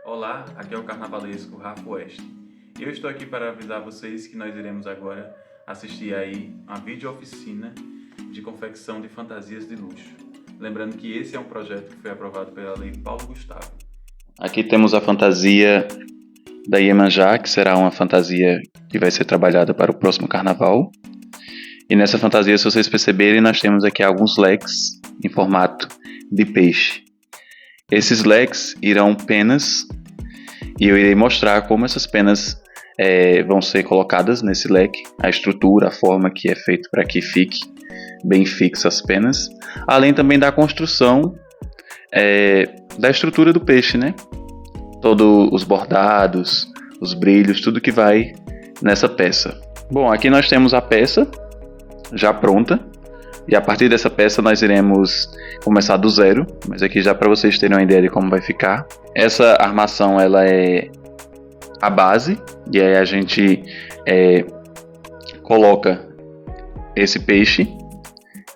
Olá, aqui é o carnavalesco Rafa Oeste. Eu estou aqui para avisar vocês que nós iremos agora assistir aí uma videooficina de confecção de fantasias de luxo. Lembrando que esse é um projeto que foi aprovado pela Lei Paulo Gustavo. Aqui temos a fantasia da Iemanjá, que será uma fantasia que vai ser trabalhada para o próximo carnaval. E nessa fantasia, se vocês perceberem, nós temos aqui alguns leques em formato de peixe. Esses leques irão penas e eu irei mostrar como essas penas vão ser colocadas nesse leque, a estrutura, a forma que é feito para que fique bem fixas as penas, além também da construção da estrutura do peixe, né? Todos os bordados, os brilhos, tudo que vai nessa peça. Bom, aqui nós temos a peça já pronta. E a partir dessa peça nós iremos começar do zero, mas aqui já para vocês terem uma ideia de como vai ficar. Essa armação ela é a base, e aí a gente coloca esse peixe,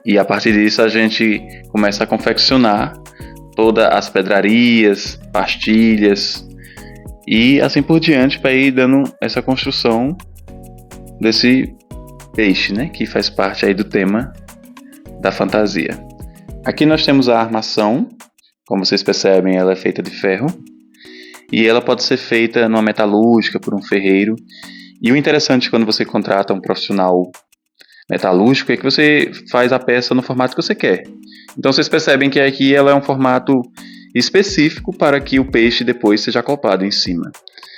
e a partir disso a gente começa a confeccionar todas as pedrarias, pastilhas, e assim por diante para ir dando essa construção desse peixe, né, que faz parte aí do tema da fantasia. Aqui nós temos a armação, como vocês percebem, ela é feita de ferro e ela pode ser feita numa metalúrgica por um ferreiro. E o interessante quando você contrata um profissional metalúrgico é que você faz a peça no formato que você quer. Então vocês percebem que aqui ela é um formato específico para que o peixe depois seja acoplado em cima.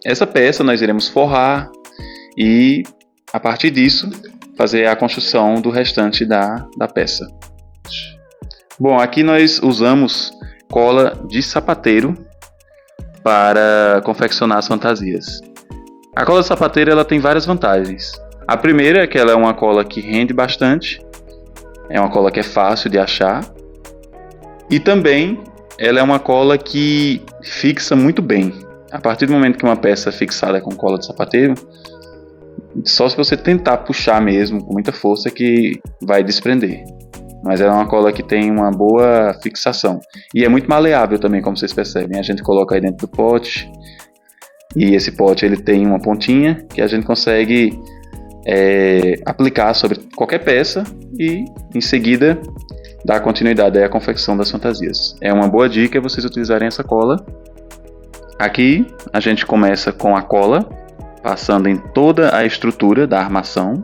Essa peça nós iremos forrar e a partir disso fazer a construção do restante da peça. Bom, aqui nós usamos cola de sapateiro para confeccionar as fantasias. A cola de sapateiro ela tem várias vantagens. A primeira é que ela é uma cola que rende bastante, é uma cola que é fácil de achar e também ela é uma cola que fixa muito bem. A partir do momento que uma peça é fixada com cola de sapateiro, só se você tentar puxar mesmo com muita força que vai desprender. Mas ela é uma cola que tem uma boa fixação. E é muito maleável também, como vocês percebem. A gente coloca aí dentro do pote. E esse pote ele tem uma pontinha que a gente consegue aplicar sobre qualquer peça. E em seguida dar continuidade à confecção das fantasias. É uma boa dica vocês utilizarem essa cola. Aqui a gente começa com a cola, passando em toda a estrutura da armação.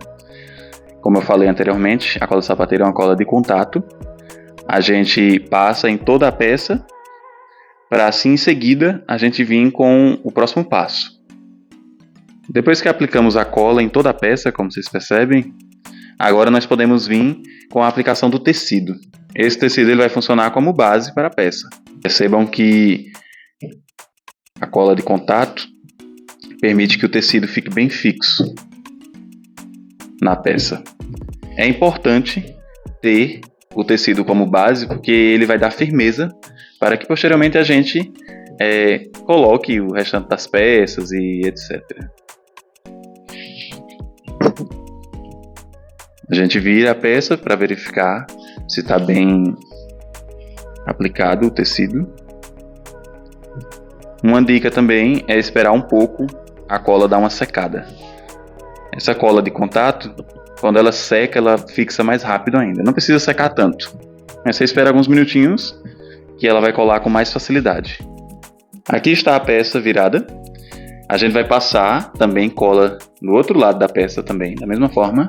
Como eu falei anteriormente, a cola sapateira é uma cola de contato. A gente passa em toda a peça, para assim em seguida a gente vir com o próximo passo. Depois que aplicamos a cola em toda a peça, como vocês percebem, agora nós podemos vir com a aplicação do tecido. Esse tecido ele vai funcionar como base para a peça. Percebam que a cola de contato permite que o tecido fique bem fixo na peça. É importante ter o tecido como base porque ele vai dar firmeza para que posteriormente a gente coloque o restante das peças e etc. A gente vira a peça para verificar se está bem aplicado o tecido. Uma dica também é esperar um pouco a cola dar uma secada. Essa cola de contato, quando ela seca, ela fixa mais rápido ainda. Não precisa secar tanto. Mas você espera alguns minutinhos que ela vai colar com mais facilidade. Aqui está a peça virada. A gente vai passar também cola no outro lado da peça também, da mesma forma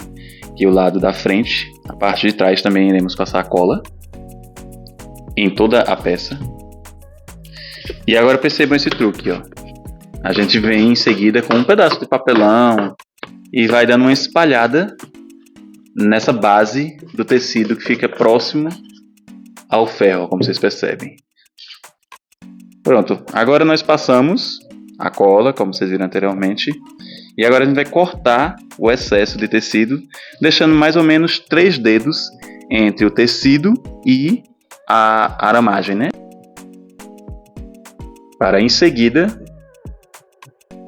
que o lado da frente. A parte de trás também iremos passar cola em toda a peça. E agora percebam esse truque, ó. A gente vem em seguida com um pedaço de papelão e vai dando uma espalhada nessa base do tecido que fica próximo ao ferro, como vocês percebem. Pronto, agora nós passamos a cola, como vocês viram anteriormente, e agora a gente vai cortar o excesso de tecido, deixando mais ou menos 3 dedos entre o tecido e a aramagem, né? Para em seguida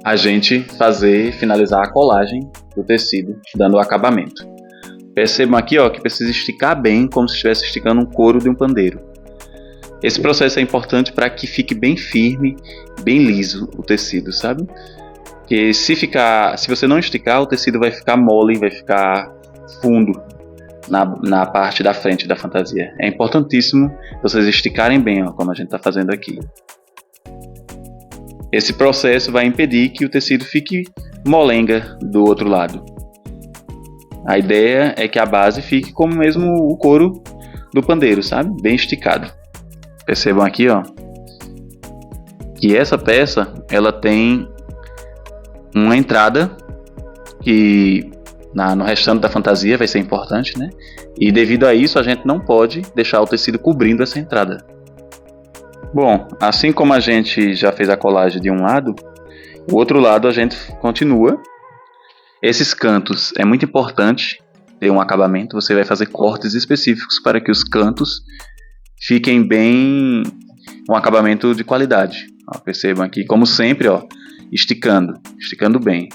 a gente finalizar a colagem do tecido, dando o acabamento. Percebam aqui, ó, que precisa esticar bem, como se estivesse esticando um couro de um pandeiro. Esse processo é importante para que fique bem firme, bem liso o tecido, sabe? Porque se você não esticar, o tecido vai ficar mole, vai ficar fundo na parte da frente da fantasia. É importantíssimo vocês esticarem bem, ó, como a gente está fazendo aqui. Esse processo vai impedir que o tecido fique molenga do outro lado. A ideia é que a base fique como mesmo o couro do pandeiro, sabe? Bem esticado. Percebam aqui, ó, que essa peça ela tem uma entrada que no restante da fantasia vai ser importante, né? E devido a isso a gente não pode deixar o tecido cobrindo essa entrada. Bom, assim como a gente já fez a colagem de um lado, o outro lado a gente continua. Esses cantos é muito importante ter um acabamento. Você vai fazer cortes específicos para que os cantos fiquem bem, um acabamento de qualidade. Ó, percebam aqui, como sempre, ó, esticando bem.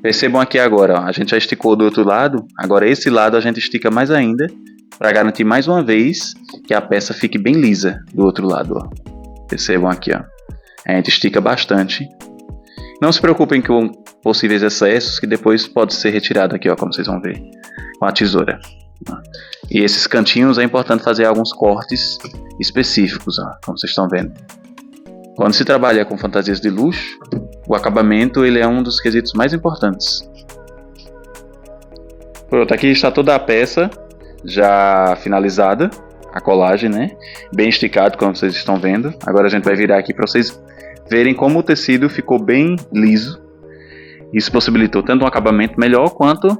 Percebam aqui agora, ó, a gente já esticou do outro lado, agora esse lado a gente estica mais ainda, para garantir mais uma vez que a peça fique bem lisa do outro lado. Ó. Percebam aqui, ó, a gente estica bastante. Não se preocupem com possíveis excessos, que depois pode ser retirado aqui, ó, como vocês vão ver, com a tesoura. E esses cantinhos é importante fazer alguns cortes específicos, ó, como vocês estão vendo. Quando se trabalha com fantasias de luxo, o acabamento ele é um dos quesitos mais importantes. Pronto, aqui está toda a peça já finalizada, a colagem, né? Bem esticado, como vocês estão vendo. Agora a gente vai virar aqui para vocês verem como o tecido ficou bem liso. Isso possibilitou tanto um acabamento melhor quanto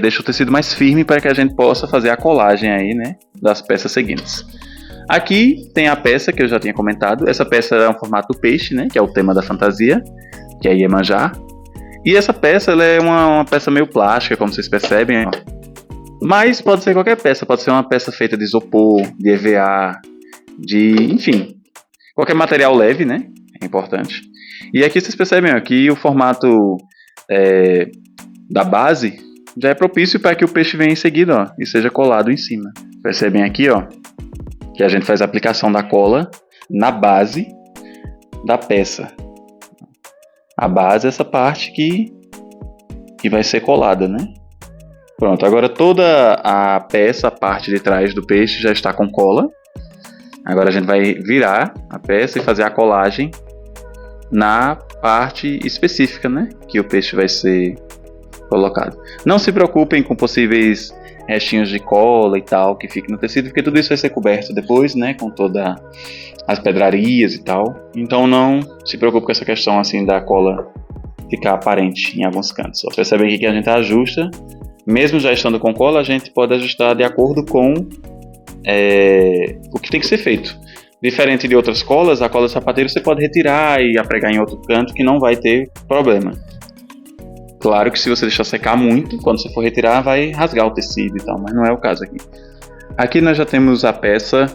deixa o tecido mais firme para que a gente possa fazer a colagem aí, né, das peças seguintes. Aqui tem a peça que eu já tinha comentado. Essa peça é um formato do peixe, né, que é o tema da fantasia, que é Iemanjá. E essa peça ela é uma peça meio plástica, como vocês percebem, ó. Mas pode ser qualquer peça, pode ser uma peça feita de isopor, de EVA, enfim, qualquer material leve, né, é importante. E aqui vocês percebem ó, que o formato da base já é propício para que o peixe venha em seguida, ó, e seja colado em cima. Percebem aqui, ó, que a gente faz a aplicação da cola na base da peça. A base é essa parte que vai ser colada, né? Pronto, agora toda a peça, a parte de trás do peixe já está com cola. Agora a gente vai virar a peça e fazer a colagem na parte específica, né, que o peixe vai ser colocado. Não se preocupem com possíveis restinhos de cola e tal que fique no tecido, porque tudo isso vai ser coberto depois, né, com todas as pedrarias e tal. Então não se preocupe com essa questão assim da cola ficar aparente em alguns cantos. Só percebe aqui que a gente ajusta, mesmo já estando com cola, a gente pode ajustar de acordo com o que tem que ser feito. Diferente de outras colas, a cola sapateiro você pode retirar e apregar em outro canto que não vai ter problema. Claro que se você deixar secar muito, quando você for retirar vai rasgar o tecido e tal, mas não é o caso aqui. Aqui nós já temos a peça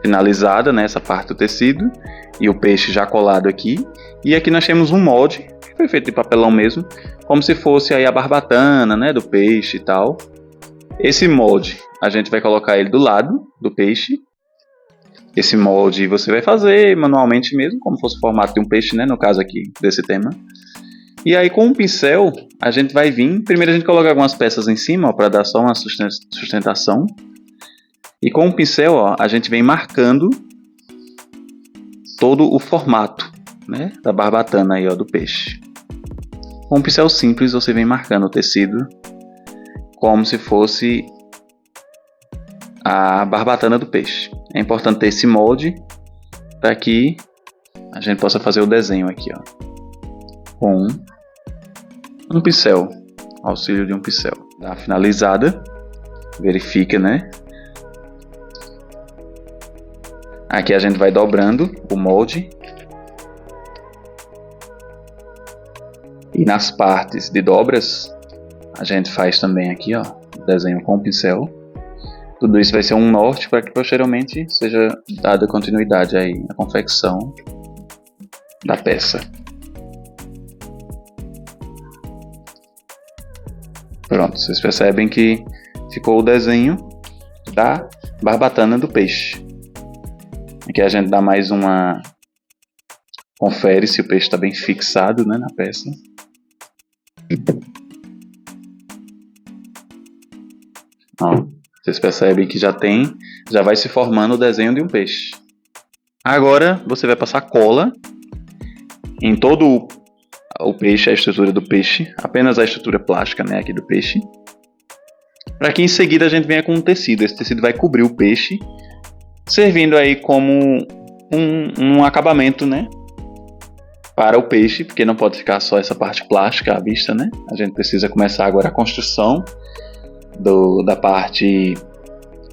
finalizada, né, essa parte do tecido, e o peixe já colado aqui. E aqui nós temos um molde, que foi feito de papelão mesmo, como se fosse aí a barbatana, né, do peixe e tal. Esse molde, a gente vai colocar ele do lado do peixe. Esse molde você vai fazer manualmente mesmo, como fosse o formato de um peixe, né, no caso aqui desse tema. E aí com um pincel, a gente vai vir, primeiro a gente coloca algumas peças em cima, para dar só uma sustentação. E com o pincel, ó, a gente vem marcando todo o formato, né, da barbatana aí, ó, do peixe. Com um pincel simples, você vem marcando o tecido como se fosse a barbatana do peixe. É importante ter esse molde para que a gente possa fazer o desenho aqui, ó, com um pincel, auxílio de um pincel. Dá a finalizada, verifica, né? Aqui a gente vai dobrando o molde. E nas partes de dobras, a gente faz também aqui, ó, desenho com o pincel. Tudo isso vai ser um norte para que posteriormente seja dada continuidade aí na confecção da peça. Pronto, vocês percebem que ficou o desenho da barbatana do peixe. Aqui a gente dá mais uma... Confere se o peixe está bem fixado, né, na peça. Ó, vocês percebem que já vai se formando o desenho de um peixe. Agora você vai passar cola em todo o peixe, a estrutura do peixe, apenas a estrutura plástica, né, aqui do peixe, para que em seguida a gente venha com um tecido. Esse tecido vai cobrir o peixe, servindo aí como um acabamento, né, para o peixe, porque não pode ficar só essa parte plástica à vista, né? A gente precisa começar agora a construção da parte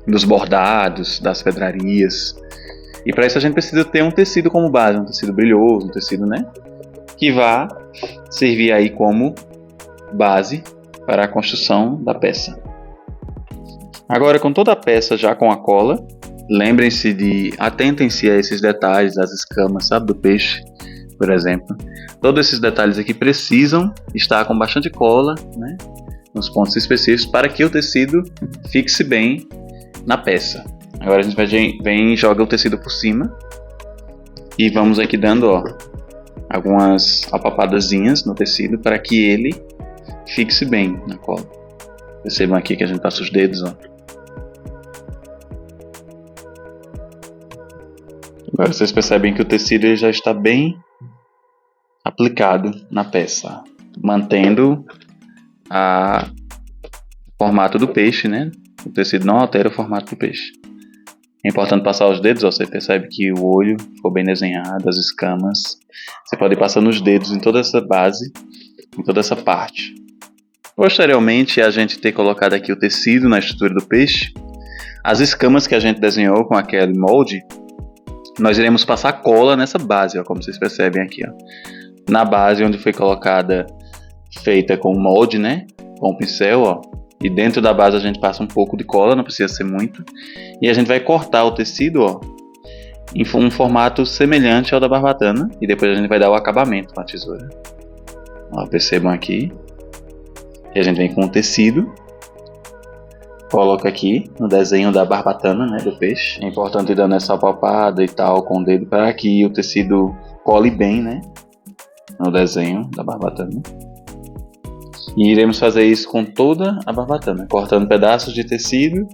dos bordados, das pedrarias. E para isso a gente precisa ter um tecido como base, um tecido brilhoso, um tecido, né, que vá servir aí como base para a construção da peça. Agora, com toda a peça já com a cola, lembrem-se atentem-se a esses detalhes, as escamas, sabe, do peixe, por exemplo. Todos esses detalhes aqui precisam estar com bastante cola, né, nos pontos específicos, para que o tecido fixe bem na peça. Agora a gente vem e joga o tecido por cima e vamos aqui dando, ó, algumas apapadazinhas no tecido para que ele fixe bem na cola. Percebam aqui que a gente passa os dedos, ó. Agora vocês percebem que o tecido ele já está bem aplicado na peça, mantendo o formato do peixe, né? O tecido não altera o formato do peixe. É importante passar os dedos, ó, você percebe que o olho ficou bem desenhado, as escamas. Você pode ir passando os dedos em toda essa base, em toda essa parte. Posteriormente, a gente ter colocado aqui o tecido na estrutura do peixe, as escamas que a gente desenhou com aquele molde, nós iremos passar cola nessa base, ó, como vocês percebem aqui, ó. Na base onde foi colocada, feita com molde, né, com o pincel, ó. E dentro da base a gente passa um pouco de cola, não precisa ser muito. E a gente vai cortar o tecido, ó, em um formato semelhante ao da barbatana. E depois a gente vai dar o acabamento com a tesoura. Ó, percebam aqui. E a gente vem com o tecido. Coloca aqui no desenho da barbatana, né, do peixe. É importante ir dando essa palpada e tal com o dedo para que o tecido cole bem, né, no desenho da barbatana. E iremos fazer isso com toda a barbatana, cortando pedaços de tecido,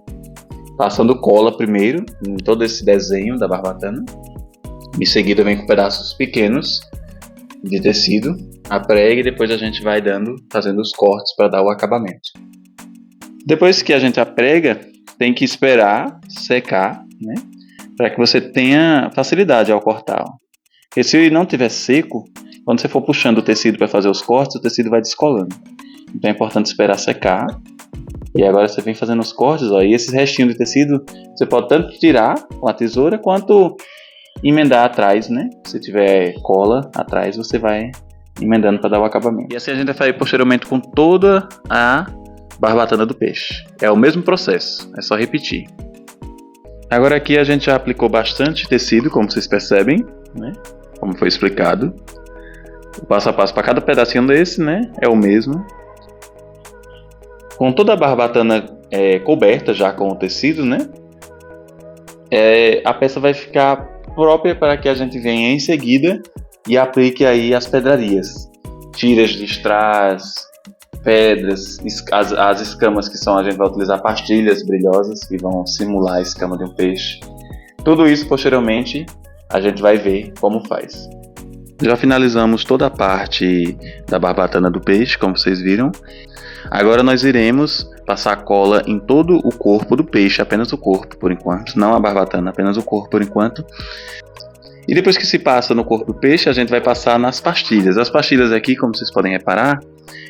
passando cola primeiro em todo esse desenho da barbatana. Em seguida vem com pedaços pequenos de tecido, a prega, e depois a gente vai fazendo os cortes para dar o acabamento. Depois que a gente aprega, tem que esperar secar, né, para que você tenha facilidade ao cortar. Porque se não tiver seco, quando você for puxando o tecido para fazer os cortes, o tecido vai descolando. Então é importante esperar secar. E agora você vem fazendo os cortes, ó, e esses restinhos de tecido você pode tanto tirar com a tesoura quanto emendar atrás, né? Se tiver cola atrás, você vai emendando para dar o acabamento. E assim a gente vai fazer posteriormente com toda a barbatana do peixe. É o mesmo processo, é só repetir. Agora aqui a gente já aplicou bastante tecido, como vocês percebem, né? Como foi explicado. O passo a passo para cada pedacinho desse, né, é o mesmo. Com toda a barbatana coberta já com o tecido, né, a peça vai ficar própria para que a gente venha em seguida e aplique aí as pedrarias. Tiras de strass, pedras, as escamas que a gente vai utilizar pastilhas brilhosas que vão simular a escama de um peixe. Tudo isso posteriormente a gente vai ver como faz. Já finalizamos toda a parte da barbatana do peixe, como vocês viram. Agora nós iremos passar cola em todo o corpo do peixe, apenas o corpo por enquanto, não a barbatana, apenas o corpo por enquanto. E depois que se passa no corpo do peixe, a gente vai passar nas pastilhas. As pastilhas aqui, como vocês podem reparar,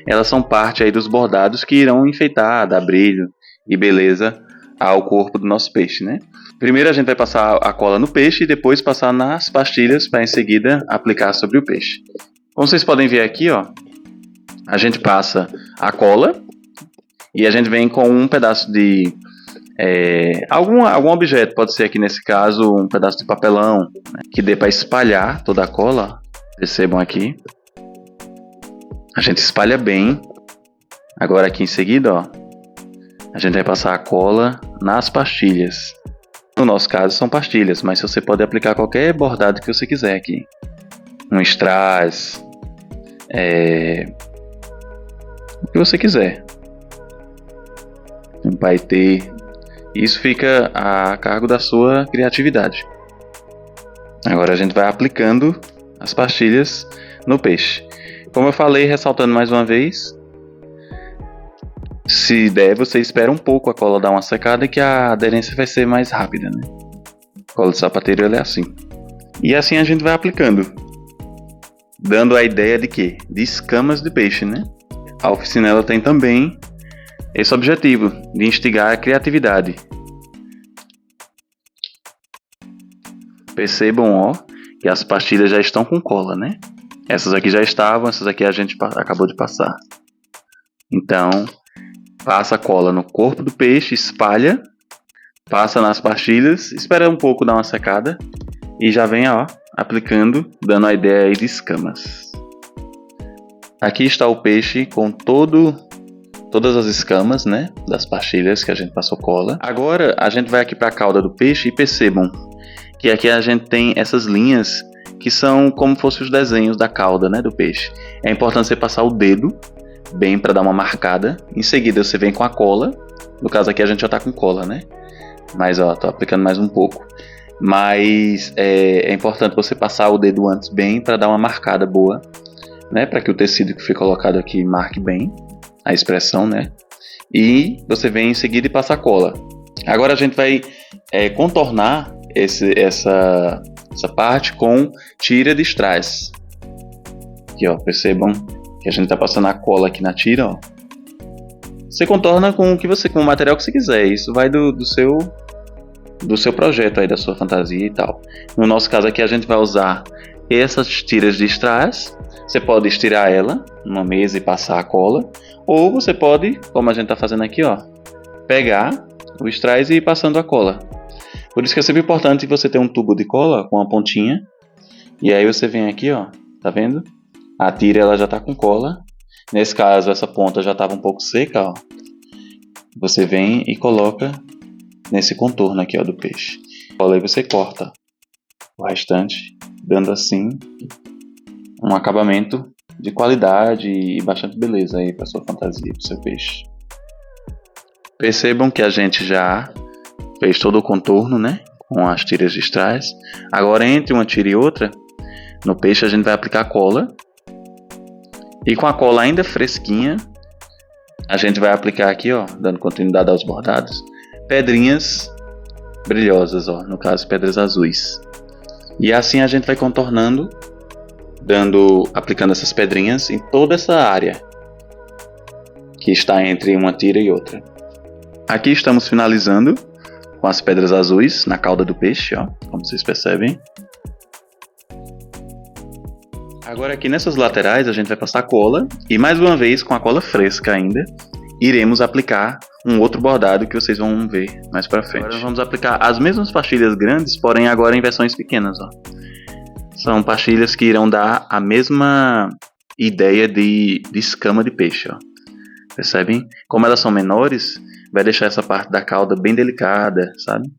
elas são parte aí dos bordados que irão enfeitar, dar brilho e beleza ao corpo do nosso peixe, né? Primeiro a gente vai passar a cola no peixe e depois passar nas pastilhas para em seguida aplicar sobre o peixe. Como vocês podem ver aqui, ó, a gente passa a cola e a gente vem com um pedaço de algum objeto, pode ser aqui nesse caso um pedaço de papelão, né, que dê para espalhar toda a cola. Percebam aqui. A gente espalha bem. Agora aqui em seguida, ó, a gente vai passar a cola nas pastilhas. No nosso caso são pastilhas, mas você pode aplicar qualquer bordado que você quiser aqui. Um strass, o que você quiser. Um paetê. Isso fica a cargo da sua criatividade. Agora a gente vai aplicando as pastilhas no peixe. Como eu falei, ressaltando mais uma vez, se der, você espera um pouco a cola dar uma secada que a aderência vai ser mais rápida, né? A cola de sapateiro ela é assim. E assim a gente vai aplicando, dando a ideia de quê? De escamas de peixe, né? A oficina ela tem também esse objetivo de instigar a criatividade. Percebam, ó, que as pastilhas já estão com cola, né? Essas aqui já estavam, essas aqui a gente acabou de passar. Então, passa a cola no corpo do peixe, espalha, passa nas pastilhas, espera um pouco dar uma secada e já vem, ó, aplicando, dando a ideia aí de escamas. Aqui está o peixe com todas as escamas, né, das pastilhas que a gente passou cola. Agora a gente vai aqui para a cauda do peixe e percebam que aqui a gente tem essas linhas que são como se fossem os desenhos da cauda, né, do peixe. É importante você passar o dedo bem para dar uma marcada. Em seguida você vem com a cola. No caso aqui a gente já está com cola, né? Mas ó, tô aplicando mais um pouco. Mas é importante você passar o dedo antes bem para dar uma marcada boa, né? Para que o tecido que foi colocado aqui marque bem a expressão, né? E você vem em seguida e passa a cola. Agora a gente vai contornar essa parte com tira de strass. Aqui, ó, percebam que a gente está passando a cola aqui na tira, ó. Você contorna com o material que você quiser. Isso vai do seu projeto aí, da sua fantasia e tal. No nosso caso aqui a gente vai usar essas tiras de strass. Você pode estirar ela numa mesa e passar a cola, ou você pode, como a gente está fazendo aqui, ó, pegar o strass e ir passando a cola. Por isso que é sempre importante você ter um tubo de cola com uma pontinha. E aí você vem aqui, ó, tá vendo? A tira ela já está com cola. Nesse caso essa ponta já estava um pouco seca, ó. Você vem e coloca nesse contorno aqui, ó, do peixe. Aí você corta o restante, dando assim um acabamento de qualidade e bastante beleza aí para sua fantasia, para o seu peixe. Percebam que a gente já fez todo o contorno, né, com as tiras de strass. Agora entre uma tira e outra, no peixe a gente vai aplicar cola. E com a cola ainda fresquinha, a gente vai aplicar aqui, ó, dando continuidade aos bordados, pedrinhas brilhosas, ó, no caso pedras azuis. E assim a gente vai contornando, aplicando essas pedrinhas em toda essa área que está entre uma tira e outra. Aqui estamos finalizando com as pedras azuis na cauda do peixe, ó, como vocês percebem. Agora aqui nessas laterais a gente vai passar cola e mais uma vez com a cola fresca ainda, iremos aplicar um outro bordado que vocês vão ver mais pra frente. Agora vamos aplicar as mesmas pastilhas grandes, porém agora em versões pequenas, ó. São pastilhas que irão dar a mesma ideia de escama de peixe, ó. Percebem? Como elas são menores, vai deixar essa parte da cauda bem delicada, sabe?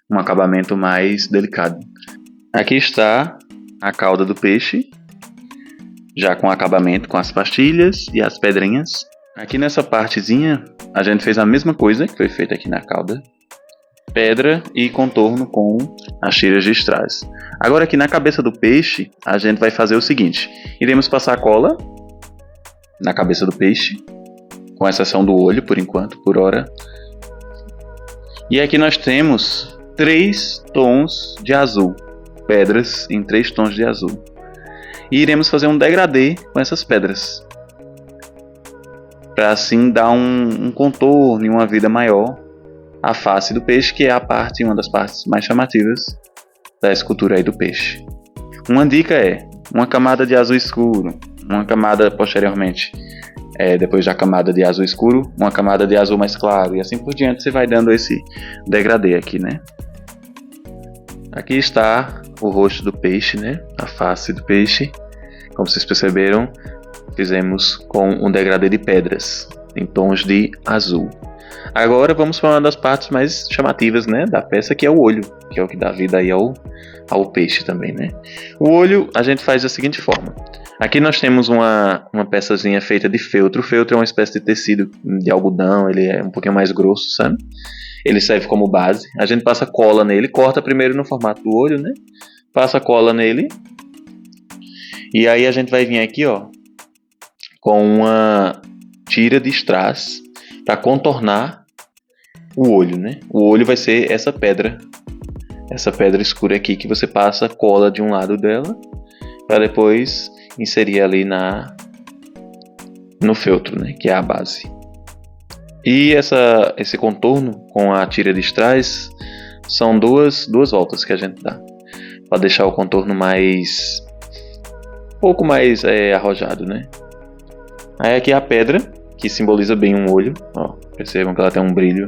Um acabamento mais delicado. Aqui está a cauda do peixe, já com acabamento com as pastilhas e as pedrinhas. Aqui nessa partezinha a gente fez a mesma coisa que foi feita aqui na cauda. Pedra e contorno com as tiras de strass. Agora aqui na cabeça do peixe a gente vai fazer o seguinte. Iremos passar cola na cabeça do peixe, com exceção do olho por enquanto, por hora. E aqui nós temos 3 tons de azul. Pedras em 3 tons de azul. E iremos fazer um degradê com essas pedras, para assim dar um contorno e uma vida maior à face do peixe, que é uma das partes mais chamativas da escultura aí do peixe. Uma dica é uma camada de azul escuro, uma camada posteriormente, depois da camada de azul escuro, uma camada de azul mais claro, e assim por diante você vai dando esse degradê aqui, né? Aqui está o rosto do peixe, né? A face do peixe. Como vocês perceberam, fizemos com um degradê de pedras em tons de azul. Agora vamos para uma das partes mais chamativas, né, da peça, que é o olho, que é o que dá vida aí ao peixe também, né. O olho a gente faz da seguinte forma. Aqui nós temos uma peçazinha feita de feltro. O feltro é uma espécie de tecido de algodão, ele é um pouquinho mais grosso, sabe? Ele serve como base. A gente passa cola nele, corta primeiro no formato do olho, né? Passa cola nele. E aí a gente vai vir aqui, ó, com uma tira de strass para contornar o olho, né? O olho vai ser essa pedra escura aqui que você passa cola de um lado dela para depois inserir ali no feltro, né? Que é a base. E esse contorno com a tira de strass são duas voltas que a gente dá para deixar o contorno um pouco mais arrojado, né? Aí aqui a pedra, que simboliza bem um olho, ó, percebam que ela tem um brilho.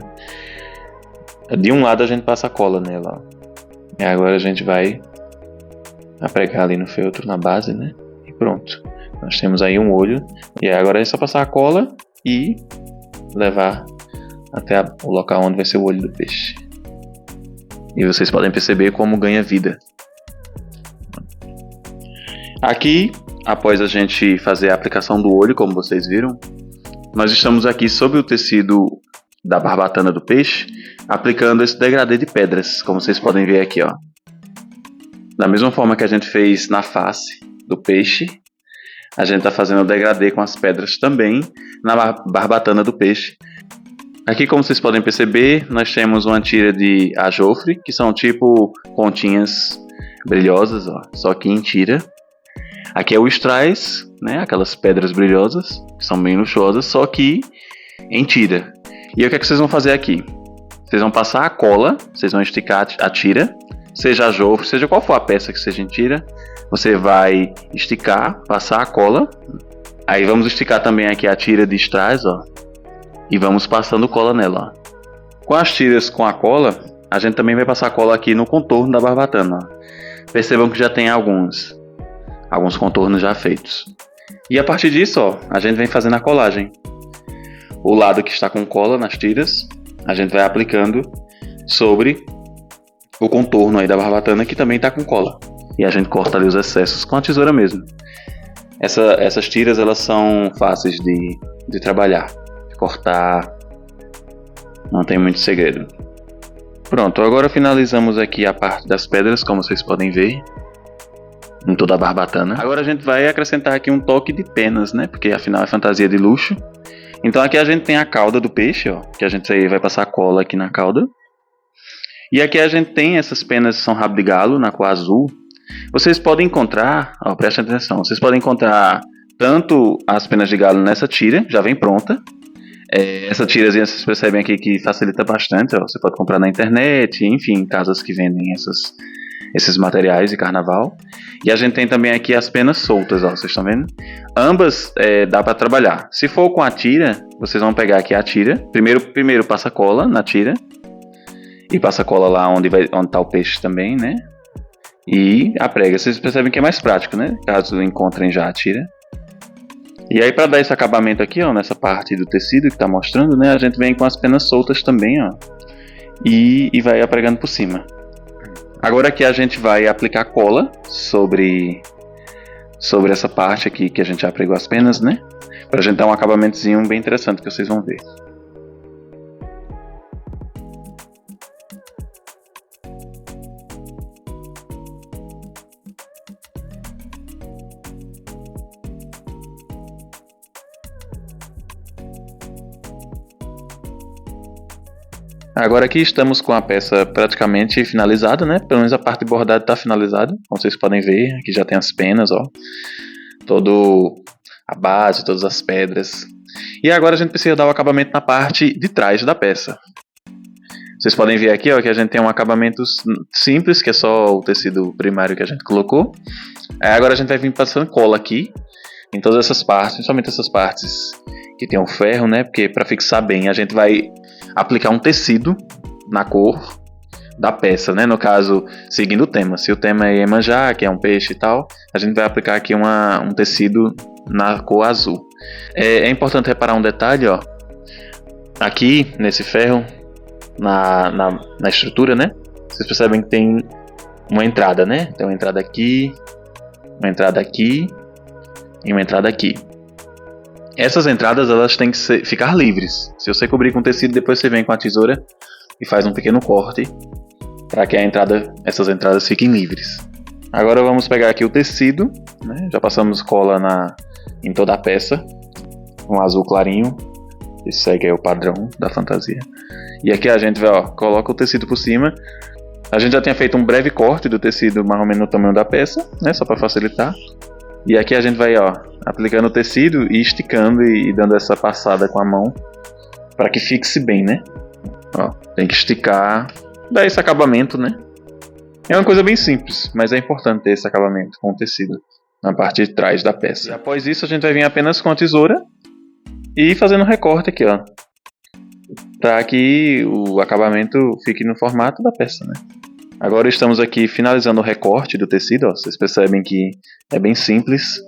De um lado a gente passa a cola nela, ó. E agora a gente vai apregar ali no feltro, na base, né? E pronto, nós temos aí um olho. E agora é só passar a cola e levar até o local onde vai ser o olho do peixe. E vocês podem perceber como ganha vida. Aqui, após a gente fazer a aplicação do olho, como vocês viram, nós estamos aqui sobre o tecido da barbatana do peixe, aplicando esse degradê de pedras, como vocês podem ver aqui, ó. Da mesma forma que a gente fez na face do peixe, a gente está fazendo o degradê com as pedras também na barbatana do peixe. Aqui, como vocês podem perceber, nós temos uma tira de ajofre, que são tipo pontinhas brilhosas, ó, só que em tira. Aqui é o strass, né, aquelas pedras brilhosas, que são bem luxuosas, só que em tira. E o que é que vocês vão fazer aqui? Vocês vão passar a cola, vocês vão esticar a tira, seja ajofre, seja qual for a peça que seja em tira, você vai esticar, passar a cola. Aí vamos esticar também aqui a tira de strass, ó, e vamos passando cola nela, ó. Com as tiras com a cola, a gente também vai passar cola aqui no contorno da barbatana, ó. Percebam que já tem alguns contornos já feitos. E a partir disso, ó, a gente vem fazendo a colagem. O lado que está com cola nas tiras, a gente vai aplicando sobre o contorno aí da barbatana que também está com cola. E a gente corta ali os excessos com a tesoura mesmo. Essas tiras, elas são fáceis de trabalhar, de cortar, não tem muito segredo. Pronto, agora finalizamos aqui a parte das pedras, como vocês podem ver, em toda a barbatana. Agora a gente vai acrescentar aqui um toque de penas, né? Porque afinal é fantasia de luxo. Então aqui a gente tem a cauda do peixe, ó, que a gente vai passar cola aqui na cauda. E aqui a gente tem essas penas que são rabo de galo, na cor azul. Vocês podem encontrar, ó, prestem atenção, vocês podem encontrar tanto as penas de galo nessa tira, já vem pronta. Essa tirazinha vocês percebem aqui que facilita bastante, ó, você pode comprar na internet, enfim, casas que vendem esses materiais de carnaval. E a gente tem também aqui as penas soltas, ó, vocês estão vendo? Ambas dá para trabalhar. Se for com a tira, vocês vão pegar aqui a tira. Primeiro passa cola na tira. E passa cola lá onde tá o peixe também, né? E a prega. Vocês percebem que é mais prático, né? Caso encontrem já a tira. E aí para dar esse acabamento aqui, ó, nessa parte do tecido que tá mostrando, né? A gente vem com as penas soltas também, ó. E vai apregando por cima. Agora aqui a gente vai aplicar cola sobre essa parte aqui que a gente já apregou as penas, né? Pra gente dar um acabamentozinho bem interessante que vocês vão ver. Agora aqui estamos com a peça praticamente finalizada, né? Pelo menos a parte bordada está finalizada, como vocês podem ver. Aqui já tem as penas, ó. Todo a base, todas as pedras. E agora a gente precisa dar o acabamento na parte de trás da peça. Vocês podem ver aqui, ó, que a gente tem um acabamento simples, que é só o tecido primário que a gente colocou. Agora a gente vai vir passando cola aqui em todas essas partes, principalmente essas partes que tem o ferro, né? Porque para fixar bem a gente vai aplicar um tecido na cor da peça, né? No caso, seguindo o tema. Se o tema é Iemanjá, que é um peixe e tal, a gente vai aplicar aqui um tecido na cor azul. É importante reparar um detalhe, ó. Aqui, nesse ferro, na estrutura, né? Vocês percebem que tem uma entrada, né? Tem uma entrada aqui e uma entrada aqui. Essas entradas, elas têm que ficar livres. Se você cobrir com tecido, depois você vem com a tesoura e faz um pequeno corte para que essas entradas fiquem livres. Agora vamos pegar aqui o tecido, né? Já passamos cola em toda a peça, um azul clarinho, que segue aí o padrão da fantasia. E aqui a gente vai, coloca o tecido por cima. A gente já tinha feito um breve corte do tecido, mais ou menos no tamanho da peça, né? Só para facilitar. E aqui a gente vai, aplicando o tecido e esticando e dando essa passada com a mão para que fixe bem, né? Tem que esticar, dar esse acabamento, né? É uma coisa bem simples, mas é importante ter esse acabamento com o tecido na parte de trás da peça. E após isso a gente vai vir apenas com a tesoura e fazendo recorte aqui, para que o acabamento fique no formato da peça, né? Agora estamos aqui finalizando o recorte do tecido, vocês percebem que é bem simples.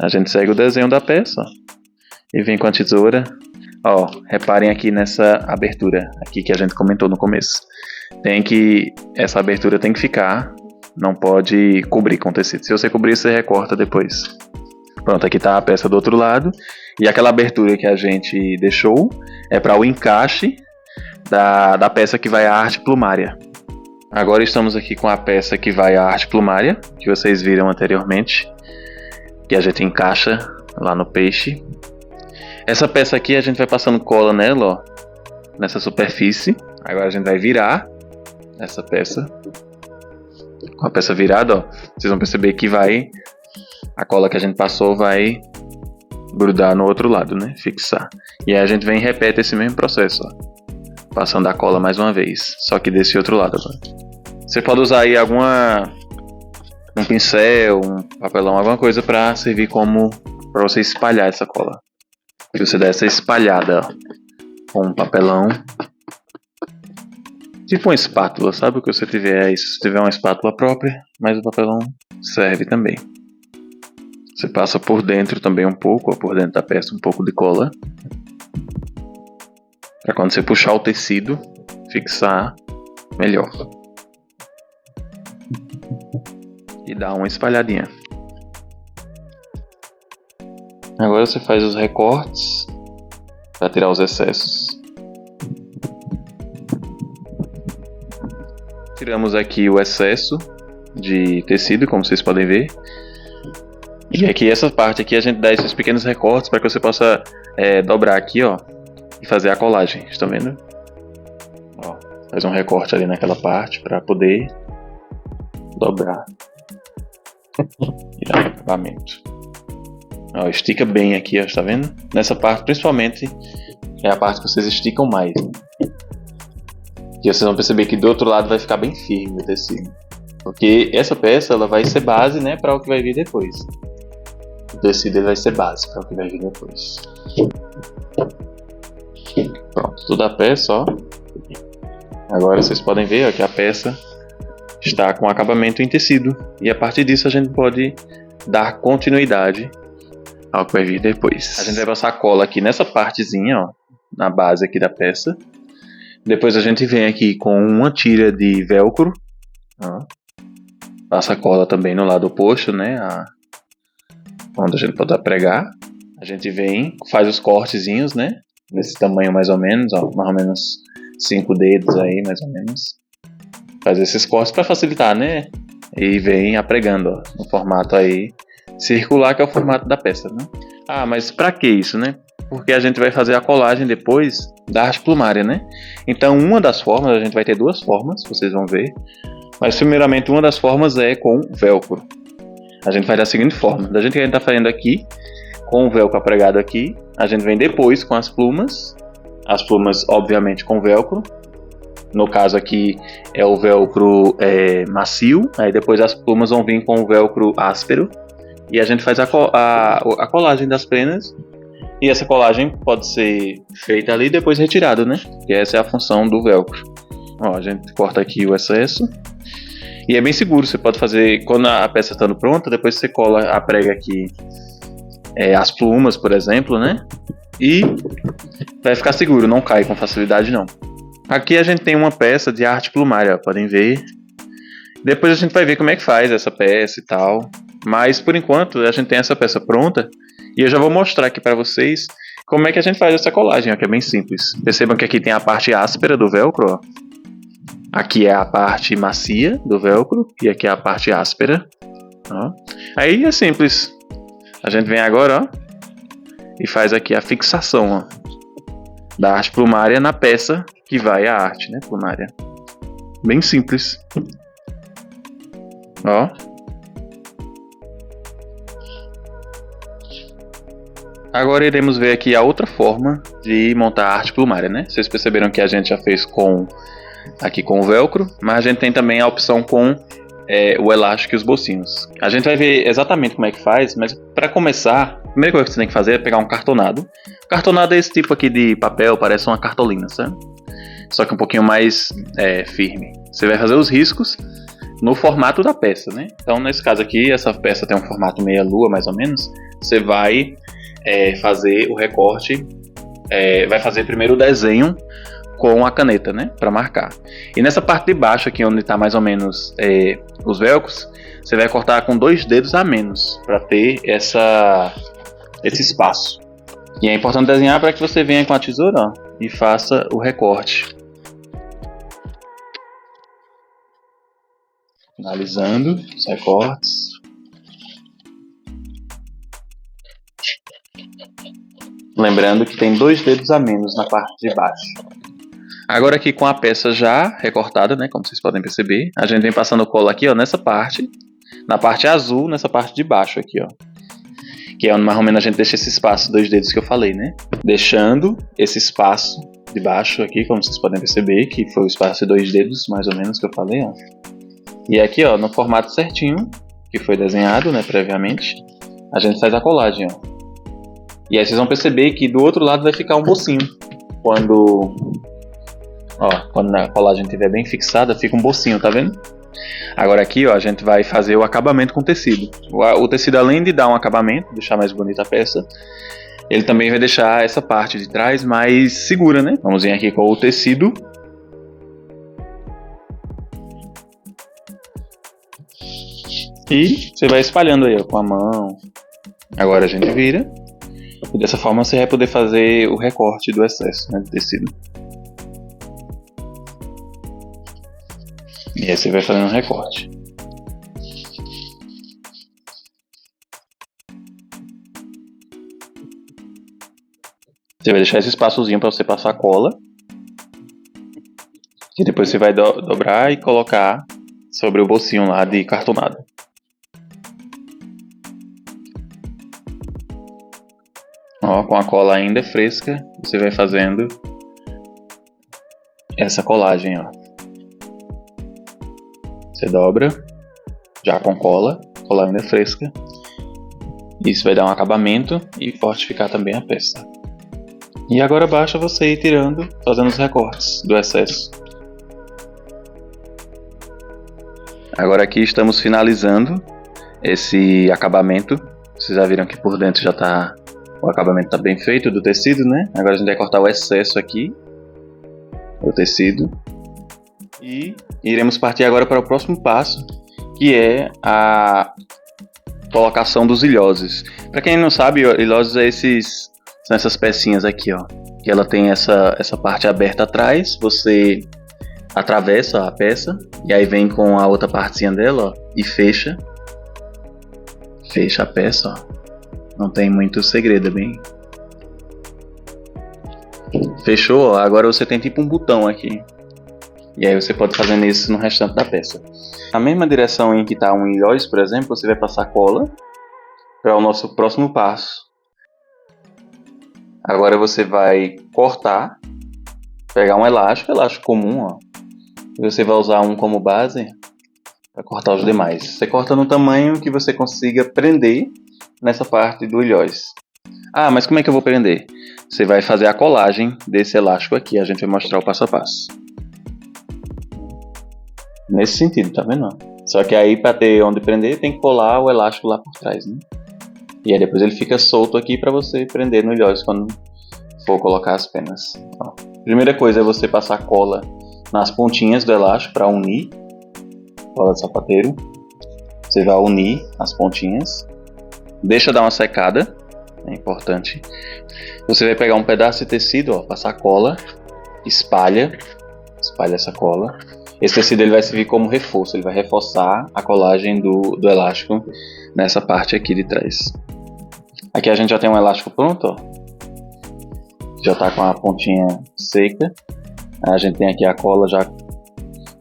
A gente segue o desenho da peça, e vem com a tesoura. Reparem aqui nessa abertura aqui que a gente comentou no começo. Essa abertura tem que ficar, não pode cobrir com tecido. Se você cobrir, você recorta depois. Pronto, aqui está a peça do outro lado. E aquela abertura que a gente deixou é para o encaixe da peça que vai à arte plumária. Agora estamos aqui com a peça que vai à arte plumária, que vocês viram anteriormente, que a gente encaixa lá no peixe. Essa peça aqui a gente vai passando cola nela, nessa superfície. Agora a gente vai virar essa peça. Com a peça virada, vocês vão perceber que a cola que a gente passou vai grudar no outro lado, né? Fixar. E aí a gente vem e repete esse mesmo processo, passando a cola mais uma vez, só que desse outro lado agora. Você pode usar aí um pincel, um papelão, alguma coisa para servir para você espalhar essa cola. E você dá essa espalhada com um papelão, tipo uma espátula, sabe? O que você tiver aí, se você tiver uma espátula própria, mas o papelão serve também. Você passa por dentro também um pouco, por dentro da peça um pouco de cola, para quando você puxar o tecido, fixar melhor. E dá uma espalhadinha. Agora você faz os recortes para tirar os excessos. Tiramos aqui o excesso de tecido, como vocês podem ver. E aqui essa parte aqui a gente dá esses pequenos recortes para que você possa dobrar aqui, e fazer a colagem. Estão vendo? Faz um recorte ali naquela parte para poder dobrar e dar um acabamento. Estica bem aqui, está vendo? Nessa parte principalmente é a parte que vocês esticam mais, né? E vocês vão perceber que do outro lado vai ficar bem firme o tecido, porque essa peça ela vai ser base, né, para o que vai vir depois. O tecido ele vai ser base para o que vai vir depois. Pronto, toda a peça, Agora vocês podem ver que a peça está com acabamento em tecido. E a partir disso a gente pode dar continuidade ao que vai vir depois. A gente vai passar cola aqui nessa partezinha, na base aqui da peça. Depois a gente vem aqui com uma tira de velcro. Passa cola também no lado oposto, né? Onde a gente pode pregar. A gente vem, faz os cortezinhos, né? Nesse tamanho mais ou menos, mais ou menos 5 dedos aí, mais ou menos. Faz esses cortes para facilitar, né? E vem apregando, no formato aí circular, que é o formato da peça, né? Mas para que isso, né? Porque a gente vai fazer a colagem depois da arte plumária, né? Então uma das formas, a gente vai ter duas formas, vocês vão ver. Mas primeiramente uma das formas é com velcro. A gente faz da seguinte forma: da gente que a gente está fazendo aqui, com o velcro apregado aqui, a gente vem depois com as plumas obviamente com velcro. No caso aqui é o velcro macio, aí depois as plumas vão vir com o velcro áspero. E a gente faz a colagem das penas. E essa colagem pode ser feita ali e depois retirada, né? Que essa é a função do velcro. A gente corta aqui o excesso. E é bem seguro, você pode fazer, quando a peça estando pronta, depois você cola a prega aqui as plumas, por exemplo, né? e vai ficar seguro, não cai com facilidade não. Aqui a gente tem uma peça de arte plumária, ó, podem ver. Depois a gente vai ver como é que faz essa peça e tal. Mas por enquanto a gente tem essa peça pronta e eu já vou mostrar aqui para vocês como é que a gente faz essa colagem, ó, que é bem simples. Percebam que aqui tem a parte áspera do velcro, ó. Aqui é a parte macia do velcro e aqui é a parte áspera. Ó. Aí é simples. A gente vem agora, ó, e faz aqui a fixação, ó, da arte plumária na peça que vai a arte, né, plumária. Bem simples. Ó. Agora iremos ver aqui a outra forma de montar a arte plumária, né? Vocês perceberam que a gente já fez aqui com o velcro, mas a gente tem também a opção com o elástico e os bolsinhos. A gente vai ver exatamente como é que faz, mas para começar, a primeira coisa que você tem que fazer é pegar um cartonado. Cartonado é esse tipo aqui de papel, parece uma cartolina, sabe? Só que um pouquinho mais firme. Você vai fazer os riscos no formato da peça, né? Então nesse caso aqui, essa peça tem um formato meia lua mais ou menos. Você vai fazer o recorte, vai fazer primeiro o desenho com a caneta, né, para marcar. E nessa parte de baixo aqui, onde está mais ou menos os velcros, você vai cortar com 2 dedos a menos para ter esse espaço. E é importante desenhar para que você venha com a tesoura, ó, e faça o recorte. Finalizando os recortes. Lembrando que tem 2 dedos a menos na parte de baixo. Agora aqui com a peça já recortada, né, como vocês podem perceber, a gente vem passando cola aqui, ó, nessa parte, na parte azul, nessa parte de baixo aqui, ó, que é onde mais ou menos a gente deixa esse espaço 2 dedos que eu falei, né, deixando esse espaço de baixo aqui, como vocês podem perceber, que foi o espaço de 2 dedos mais ou menos que eu falei, ó, e aqui, ó, no formato certinho que foi desenhado, né, previamente, a gente faz a colagem, ó. E aí vocês vão perceber que do outro lado vai ficar um bolsinho. Quando a colagem estiver bem fixada, fica um bolsinho, tá vendo? Agora aqui, ó, a gente vai fazer o acabamento com tecido. O tecido, além de dar um acabamento, deixar mais bonita a peça, ele também vai deixar essa parte de trás mais segura, né? Vamos vir aqui com o tecido. E você vai espalhando aí, ó, com a mão. Agora a gente vira. E dessa forma você vai poder fazer o recorte do excesso, né, de tecido. E aí você vai fazendo o recorte. Você vai deixar esse espaçozinho para você passar cola. E depois você vai dobrar e colocar sobre o bolsinho lá de cartonado. Ó, com a cola ainda fresca, você vai fazendo essa colagem, ó. Você dobra, já com cola ainda fresca. Isso vai dar um acabamento e fortificar também a peça. E agora basta você ir tirando, fazendo os recortes do excesso. Agora aqui estamos finalizando esse acabamento. Vocês já viram que por dentro já está... O acabamento está bem feito do tecido, né? Agora a gente vai cortar o excesso aqui do tecido. E iremos partir agora para o próximo passo, que é a colocação dos ilhoses. Para quem não sabe, ilhoses são essas pecinhas aqui, ó. Que ela tem essa parte aberta atrás, você atravessa a peça e aí vem com a outra partezinha dela, ó, e fecha a peça, ó. Não tem muito segredo, bem. Fechou, ó. Agora você tem tipo um botão aqui. E aí você pode fazer isso no restante da peça. Na mesma direção em que está um ilhós, por exemplo, você vai passar cola para o nosso próximo passo. Agora você vai cortar, pegar um elástico comum, ó. E você vai usar um como base para cortar os demais. Você corta no tamanho que você consiga prender nessa parte do ilhós. Ah, mas como é que eu vou prender? Você vai fazer a colagem desse elástico aqui. A gente vai mostrar o passo a passo. Nesse sentido, tá vendo? Só que aí para ter onde prender tem que colar o elástico lá por trás, né? E aí depois ele fica solto aqui para você prender no ilhós quando for colocar as penas. Ó. Primeira coisa é você passar cola nas pontinhas do elástico para unir. Cola de sapateiro. Você vai unir as pontinhas. Deixa dar uma secada. É importante. Você vai pegar um pedaço de tecido, ó, passar cola. Espalha essa cola. Esse tecido ele vai servir como reforço. Ele vai reforçar a colagem do elástico nessa parte aqui de trás. Aqui a gente já tem um elástico pronto, ó. Já está com a pontinha seca. A gente tem aqui a cola já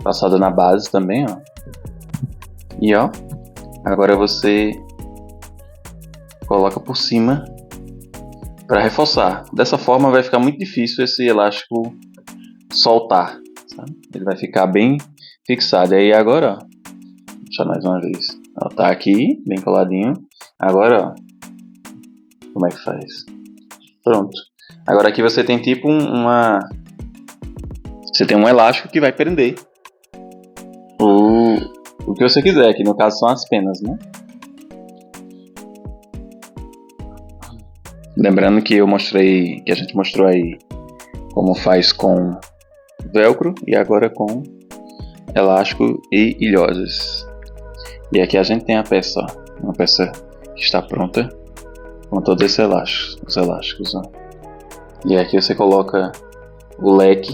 passada na base também, ó. E ó, agora você coloca por cima para reforçar. Dessa forma vai ficar muito difícil esse elástico soltar, sabe? Ele vai ficar bem fixado. E aí agora, ó, deixa mais uma vez. Ó, tá aqui, bem coladinho. Agora, ó, como é que faz? Pronto. Agora aqui você tem tipo você tem um elástico que vai prender o que você quiser, que no caso são as penas, né? Lembrando que a gente mostrou aí como faz com velcro e agora com elástico e ilhosas. E aqui a gente tem a peça, ó, uma peça que está pronta com todos esses elásticos, os elásticos, ó. E aqui você coloca o leque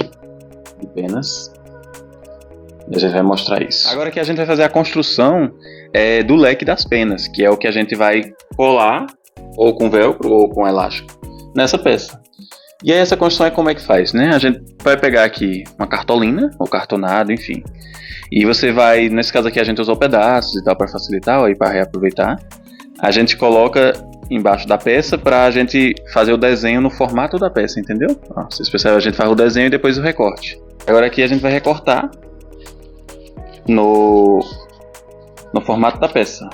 de penas. E a gente vai mostrar isso. Agora que a gente vai fazer a construção do leque das penas, que é o que a gente vai colar ou com velcro ou com elástico nessa peça. E aí essa construção é como é que faz, né? A gente vai pegar aqui uma cartolina ou cartonado, enfim. E você vai, nesse caso aqui a gente usou pedaços e tal para facilitar e para reaproveitar. A gente coloca embaixo da peça para a gente fazer o desenho no formato da peça, entendeu? Ó, vocês percebem, a gente faz o desenho e depois o recorte. Agora aqui a gente vai recortar no formato da peça.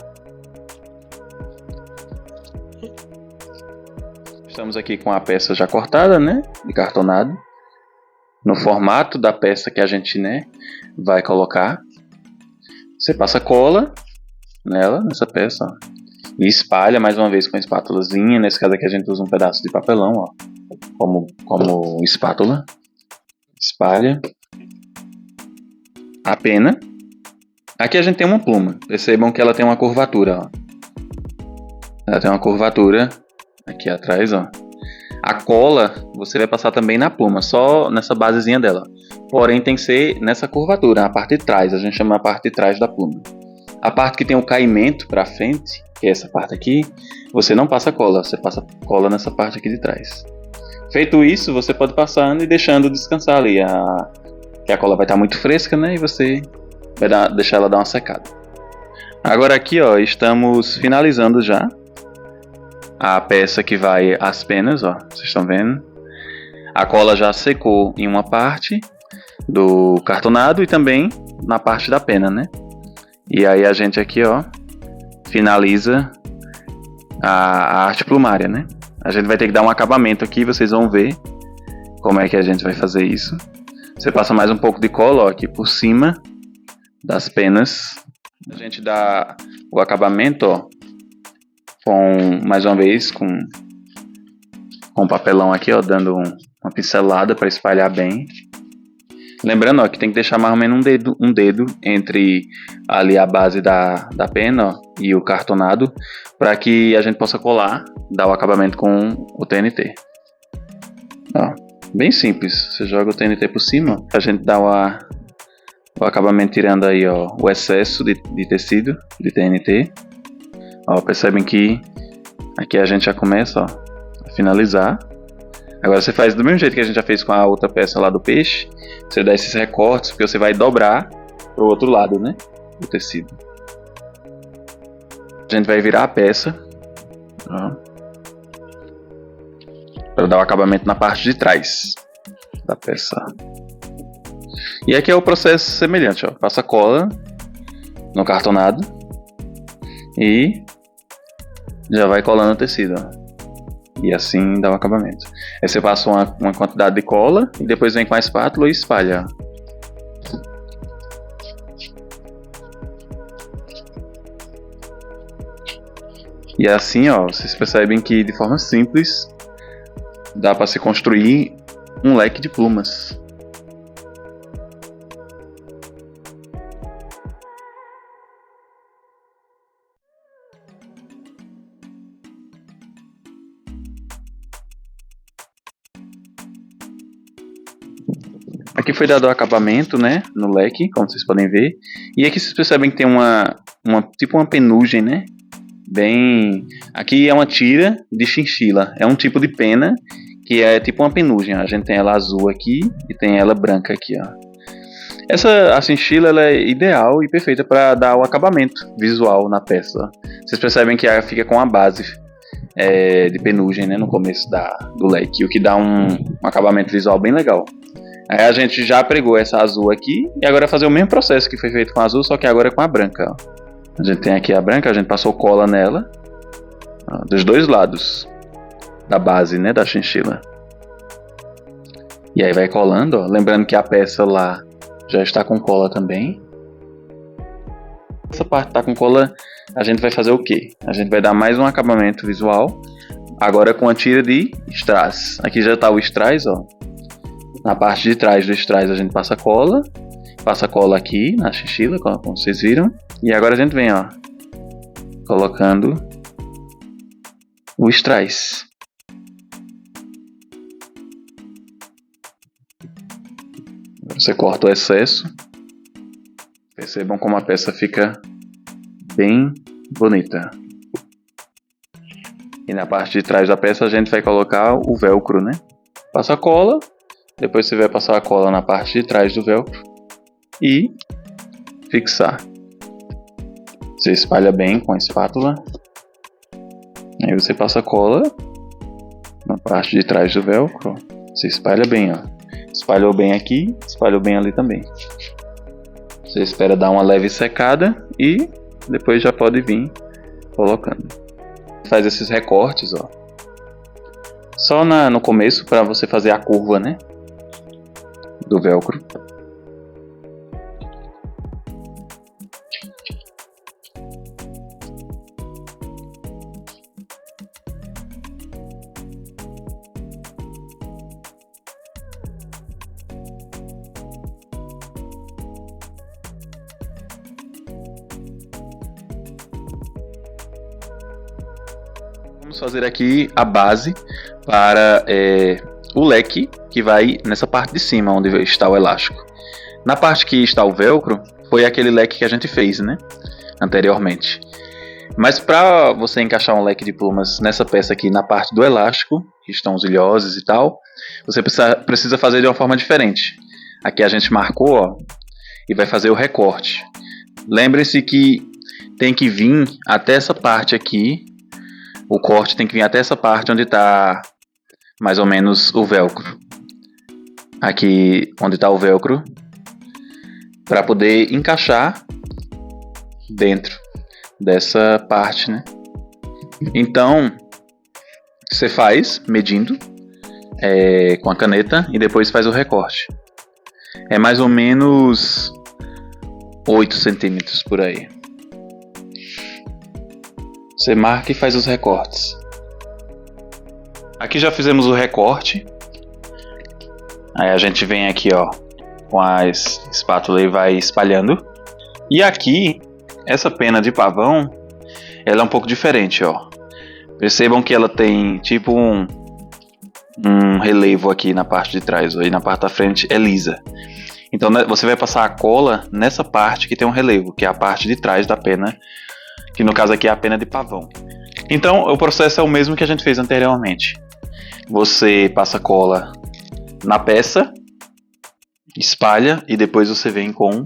Estamos aqui com a peça já cortada, né, de cartonado, no formato da peça que a gente, né, vai colocar. Você passa cola nessa peça, ó, e espalha mais uma vez com a espátulazinha. Nesse caso aqui a gente usa um pedaço de papelão, ó, como espátula. Espalha a pena. Aqui a gente tem uma pluma. Percebam que ela tem uma curvatura, ó. Ela tem uma curvatura aqui atrás, ó. A cola você vai passar também na pluma, só nessa basezinha dela. Porém tem que ser nessa curvatura, na parte de trás. A gente chama a parte de trás da pluma. A parte que tem o caimento para frente, que é essa parte aqui, você não passa cola, você passa cola nessa parte aqui de trás. Feito isso, você pode passando e deixando descansar ali, que a cola vai estar muito fresca, né? E você vai deixar ela dar uma secada. Agora aqui, ó, estamos finalizando já a peça que vai as penas, ó, vocês estão vendo? A cola já secou em uma parte do cartonado e também na parte da pena, né? E aí a gente aqui, ó, finaliza a arte plumária, né? A gente vai ter que dar um acabamento aqui, vocês vão ver como é que a gente vai fazer isso. Você passa mais um pouco de cola, ó, aqui por cima das penas. A gente dá o acabamento, ó, mais uma vez com papelão aqui, ó, dando uma pincelada para espalhar bem. Lembrando, ó, que tem que deixar mais ou menos um dedo entre ali a base da pena, ó, e o cartonado, para que a gente possa colar, dar o acabamento com o TNT. Ó, bem simples. Você joga o TNT por cima, ó, a gente dá o acabamento tirando aí, ó, o excesso de tecido de TNT. Ó, percebem que aqui a gente já começa, ó, a finalizar. Agora você faz do mesmo jeito que a gente já fez com a outra peça lá do peixe. Você dá esses recortes, porque você vai dobrar pro outro lado, né, do tecido. A gente vai virar a peça, ó, para dar o acabamento na parte de trás da peça. E aqui é o processo semelhante, ó. Passa cola no cartonado e já vai colando o tecido, ó. E assim dá o acabamento. Aí você passa uma quantidade de cola e depois vem com a espátula e espalha. E assim, ó, vocês percebem que de forma simples dá para se construir um leque de plumas. Aqui foi dado o acabamento, né, no leque, como vocês podem ver. E aqui vocês percebem que tem tipo uma penugem, né? Bem, aqui é uma tira de chinchila. É um tipo de pena que é tipo uma penugem. A gente tem ela azul aqui e tem ela branca aqui, ó. A chinchila ela é ideal e perfeita para dar o acabamento visual na peça. Vocês percebem que ela fica com a base de penugem, né, no começo do leque, o que dá um acabamento visual bem legal. Aí a gente já pregou essa azul aqui e agora vai fazer o mesmo processo que foi feito com a azul, só que agora é com a branca, ó. A gente tem aqui a branca, a gente passou cola nela, ó, dos dois lados da base, né, da chinchila. E aí vai colando, ó. Lembrando que a peça lá já está com cola também. Essa parte tá com cola, a gente vai fazer o quê? A gente vai dar mais um acabamento visual, agora com a tira de strass. Aqui já está o strass, ó. Na parte de trás do strass a gente passa cola aqui na chinchila, como vocês viram. E agora a gente vem, ó, colocando o strass. Você corta o excesso. Percebam como a peça fica bem bonita. E na parte de trás da peça a gente vai colocar o velcro, né? Passa a cola. Depois você vai passar a cola na parte de trás do velcro e fixar. Você espalha bem com a espátula. Aí você passa a cola na parte de trás do velcro. Você espalha bem, ó. Espalhou bem aqui, espalhou bem ali também. Você espera dar uma leve secada e depois já pode vir colocando. Faz esses recortes, ó. Só no começo para você fazer a curva, né, do velcro. Vamos fazer aqui a base para o leque que vai nessa parte de cima, onde está o elástico. Na parte que está o velcro, foi aquele leque que a gente fez, né, anteriormente. Mas para você encaixar um leque de plumas nessa peça aqui, na parte do elástico, que estão os ilhoses e tal, você precisa fazer de uma forma diferente. Aqui a gente marcou, ó, e vai fazer o recorte. Lembrem-se que tem que vir até essa parte aqui. O corte tem que vir até essa parte onde está mais ou menos o velcro. Aqui onde está o velcro, para poder encaixar dentro dessa parte, né? Então você faz medindo com a caneta e depois faz o recorte. É mais ou menos 8 centímetros por aí. Você marca e faz os recortes. Aqui já fizemos o recorte. Aí a gente vem aqui, ó, com a espátula e vai espalhando. E aqui, essa pena de pavão, ela é um pouco diferente, ó. Percebam que ela tem tipo um relevo aqui na parte de trás, ó, e na parte da frente é lisa. Então você vai passar a cola nessa parte que tem um relevo, que é a parte de trás da pena, que no caso aqui é a pena de pavão. Então o processo é o mesmo que a gente fez anteriormente. Você passa cola na peça, espalha e depois você vem com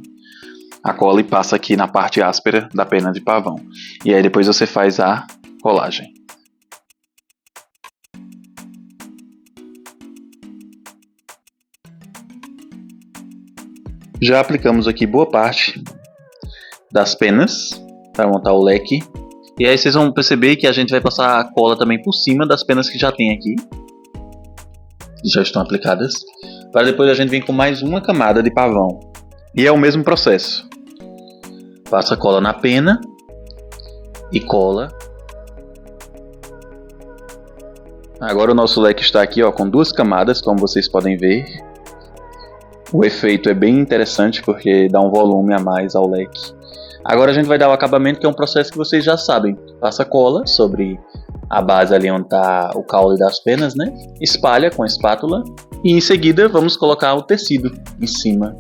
a cola e passa aqui na parte áspera da pena de pavão. E aí depois você faz a colagem. Já aplicamos aqui boa parte das penas para montar o leque. E aí vocês vão perceber que a gente vai passar a cola também por cima das penas que já tem aqui, que já estão aplicadas, para depois a gente vir com mais uma camada de pavão. E é o mesmo processo. Passa a cola na pena e cola Agora o nosso leque está aqui, ó, com 2 camadas, como vocês podem ver. O efeito é bem interessante porque dá um volume a mais ao leque. Agora a gente vai dar o acabamento, que é um processo que vocês já sabem. Passa cola sobre a base ali onde está o caule das penas, né? Espalha com a espátula e em seguida vamos colocar o tecido em cima.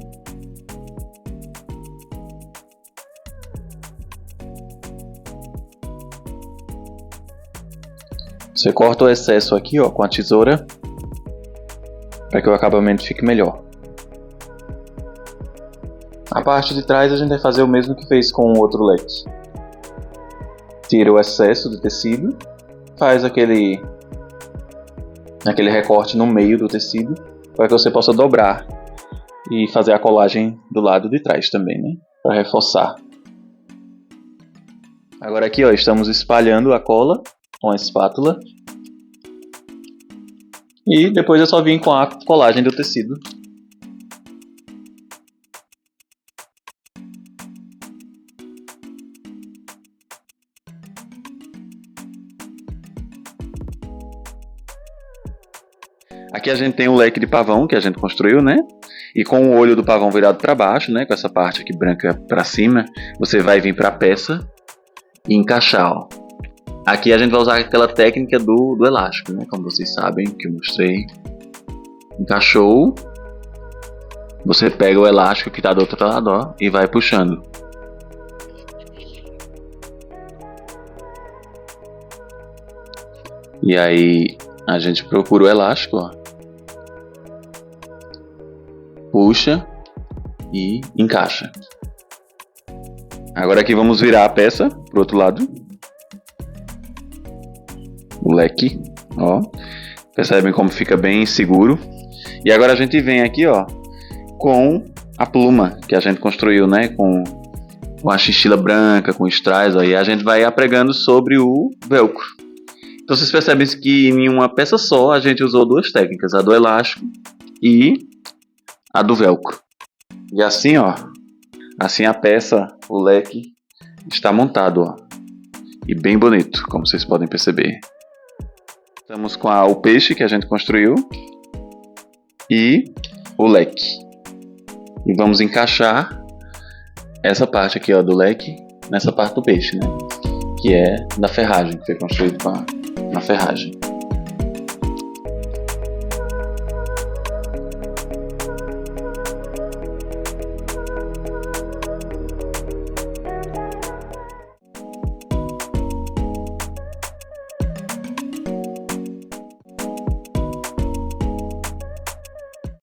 Você corta o excesso aqui, ó, com a tesoura para que o acabamento fique melhor. A parte de trás a gente vai fazer o mesmo que fez com o outro leque. Tira o excesso do tecido, faz aquele recorte no meio do tecido para que você possa dobrar e fazer a colagem do lado de trás também, né? Para reforçar. Agora aqui, ó, estamos espalhando a cola com a espátula e depois é só vir com a colagem do tecido. Aqui a gente tem o leque de pavão que a gente construiu, né? E com o olho do pavão virado para baixo, né? Com essa parte aqui branca para cima, você vai vir para a peça e encaixar, ó. Aqui a gente vai usar aquela técnica do elástico, né? Como vocês sabem, que eu mostrei. Encaixou. Você pega o elástico que está do outro lado, ó, e vai puxando. E aí a gente procura o elástico, ó. Puxa e encaixa. Agora aqui vamos virar a peça pro outro lado. O leque, ó. Percebem como fica bem seguro. E agora a gente vem aqui, ó, com a pluma que a gente construiu, né, com a chinchila branca, com strass, ó, e a gente vai apregando sobre o velcro. Então vocês percebem que em uma peça só a gente usou 2 técnicas, a do elástico e a do velcro. E assim, ó, assim a peça, o leque está montado, ó, e bem bonito, como vocês podem perceber. Estamos com o peixe que a gente construiu e o leque. E vamos encaixar essa parte aqui, ó, do leque nessa parte do peixe, né? Que é da ferragem, que foi construído na ferragem.